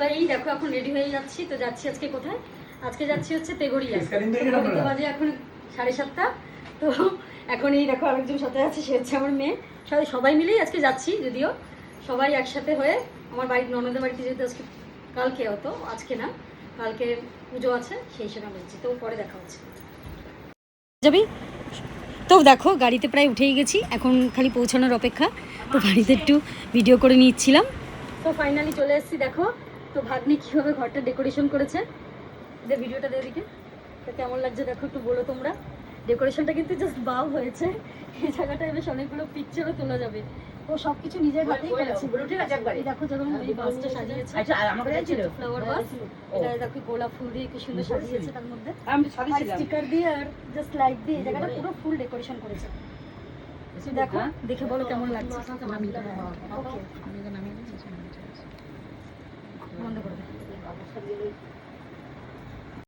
তো এই দেখো এখন রেডি হয়ে যাচ্ছি। তো যাচ্ছি আজকে কোথায়? আজকে যাচ্ছি হচ্ছে তেগড়িয়া। বাজে এখন 7:30। তো এখন এই দেখো আরেকজন সাথে আছে, সে হচ্ছে আমার মেয়ে। সবাই মিলেই আজকে যাচ্ছি, যদিও সবাই একসাথে হয়ে আমার বাড়ির ননদের বাড়িতে, যেহেতু আজকে কালকে হতো, আজকে না, কালকে পুজো আছে, সেই সময় বলছি। তো পরে দেখা হচ্ছে। যাবি? তো দেখো গাড়িতে প্রায় উঠেই গেছি, এখন খালি পৌঁছানোর অপেক্ষা। তো বাড়িতে একটু ভিডিও করে নিচ্ছিলাম। তো ফাইনালি চলে এসেছি। দেখো তো ভাগ্নি কীভাবে ঘরটা ডেকোরেশন করেছে, ভিডিওটা দিকে। তো কেমন লাগছে দেখো একটু বলো তোমরা। ডেকোরেশনটা কিন্তু জাস্ট বাও হয়েছে। এই জায়গাটায় বেশ অনেকগুলো পিকচারও তোলা যাবে। ও সবকিছু নিজের হাতেই করেছে। এই দেখো যেমন এই বাসটা সাজিয়েছে, ফ্লাওয়ার বাস। এটা দেখো গোলাপ ফুল দিয়ে কি সুন্দর সাজিয়েছে, তার মধ্যে স্টিকার দিয়ে আর জাস্ট লাইট দিয়ে এই জায়গাটা পুরো ফুল ডেকোরেশন করেছে। দেখো দেখে বলো কেমন লাগছে।